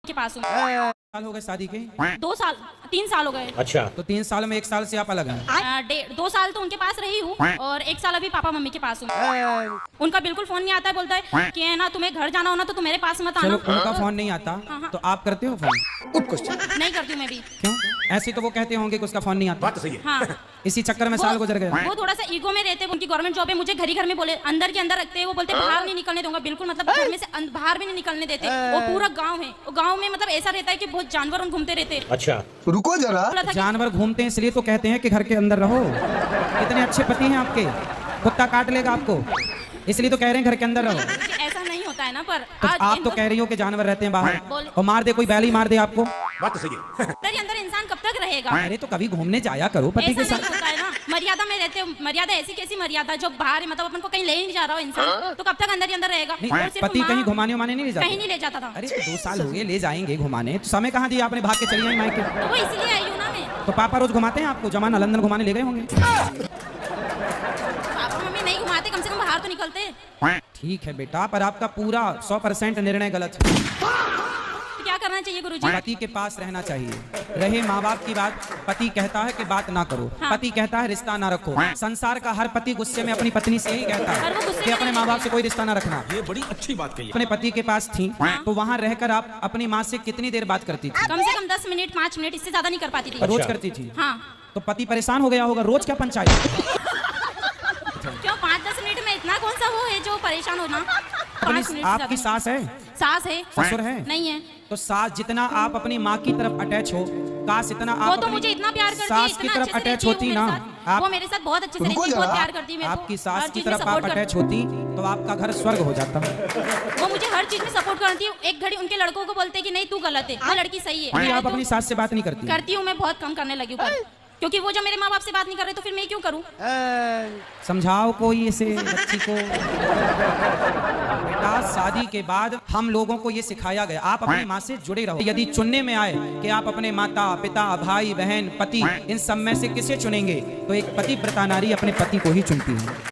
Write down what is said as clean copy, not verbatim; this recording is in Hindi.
के पास हूँ। साल हो गए शादी के? 2 साल 3 साल हो गए। अच्छा, तो 3 साल में 1 साल से आप अलग हैं? 2 साल तो उनके पास रही हूँ और 1 साल अभी पापा मम्मी के पास हूँ। उनका बिल्कुल फोन नहीं आता है, बोलता है कि है ना तुम्हें घर जाना हो ना तो तुम मेरे पास मत आना। चलो उनका फोन नहीं आता तो आप करते हो फोन? नहीं करती हूँ मैं भी। क्यों? ऐसे तो वो कहते होंगे कि उसका फोन नहीं आता। बात तो सही है। हाँ, इसी चक्कर में साल गुजर गए। वो थोड़ा सा ईगो में रहते हैं, उनकी गवर्नमेंट जॉब है, मुझे घर ही घर में बोले अंदर के अंदर रखते हैं। वो बोलते हैं बाहर नहीं निकलने दूंगा, बिल्कुल मतलब घर में से बाहर भी नहीं निकलने देते। वो पूरा गांव है, वो गांव में मतलब ऐसा रहता है कि बहुत जानवर उन घूमते रहते हैं। अच्छा, रुको जरा। बोला था कि जानवर घूमते हैं इसलिए तो कहते हैं कि घर के अंदर रहो। इतने अच्छे पति हैं आपके, कुत्ता काट लेगा आपको, इसलिए तो कह रहे हैं घर के अंदर रहो। ऐसा नहीं होता है ना, पर तो आज आप तो कह रही हो कि जानवर रहते हैं बाहर बोलो। और मार दे, कोई बैल ही मार दे आपको। बात तो सही है। अंदर इंसान कब तक रहेगा? अरे तो कभी घूमने जाया करो पति ऐसा के नहीं साथ। होता है ना, मर्यादा में रहते हो। मर्यादा ऐसी कैसी मर्यादा जो बाहर है, मतलब अपन को कहीं ले ही नहीं जा रहा हो इंसान, तो कब तक अंदर ही अंदर रहेगा? नहीं, और सिर्फ पति माँ कहीं घुमाने उमाने नहीं ले जाते? कहीं नहीं ले जाता था। अरे तो 2 साल हो गए, ले जाएंगे घुमाने, तो समय कहाँ दिया आपने? भाग के चली आई मायके। तो वो इसीलिए आई हूँ ना मैं। तो पापा रोज घुमाते हैं आपको? जमाना लंदन घुमाने ले गए होंगे। पापा मम्मी नहीं घुमाते, कम से कम बाहर तो निकलते। ठीक है बेटा, पर आपका पूरा 100% निर्णय गलत है। तो क्या करना चाहिए गुरुजी? पति के पास रहना चाहिए। रहे माँ बाप की बात, पति कहता है कि बात ना करो, हाँ। पति कहता है रिश्ता ना रखो। संसार का हर पति गुस्से में अपनी पत्नी से यही कहता और वो है गुस्से कि में अपने नहीं माँ बाप से कोई रिश्ता ना रखना। ये बड़ी अच्छी बात कही। अपने पति के पास थी तो वहाँ रहकर आप अपनी माँ से कितनी देर बात करती थी? कम से कम 10 मिनट 5 मिनट, इससे ज्यादा नहीं कर पाती थी। रोज करती थी? हाँ। तो पति परेशान हो गया होगा, रोज क्या पंचायत? क्यों 5-10 मिनट में इतना कौन सा वो है जो परेशान होना? 5 मिनट से आपकी ज्यादा। सास है? सास है? ससुर है? नहीं है। तो सास जितना आप अपनी माँ की तरफ अटैच हो, काश इतना वो आप तो अपनी मुझे इतना प्यार करती है, सास की इतना तरफ अच्छे से अटैच रहती है होती वो ना। मेरे साथ। वो मेरे साथ बहुत अच्छे से रुको रहती है, बहुत जरा। प्यार करती है मेरे को। आपकी हर सास की चीज़ में तरफ आप support अटैच होती तो आपका घर स्वर्ग हो जाता। वो मुझे हर चीज में सपोर्ट करती है। एक घड़ी उनके लड़कों को बोलते हैं कि नहीं तू गलत है, वो लड़की सही है। अभी मैं आप तो अपनी सास से बात नहीं करती? करती हूँ, मैं बहुत कम करने लगी हूँ पर। क्योंकि वो जो मेरे माँ बाप से बात नहीं कर रहे तो फिर मैं क्यों करूँ? समझाओ कोई इसे बच्ची को। बेटा शादी के बाद हम लोगों को ये सिखाया गया आप अपनी माँ से जुड़े रहो। यदि चुनने में आए कि आप अपने माता पिता भाई बहन पति इन सब में से किसे चुनेंगे, तो एक पतिव्रता नारी अपने पति को ही चुनती है।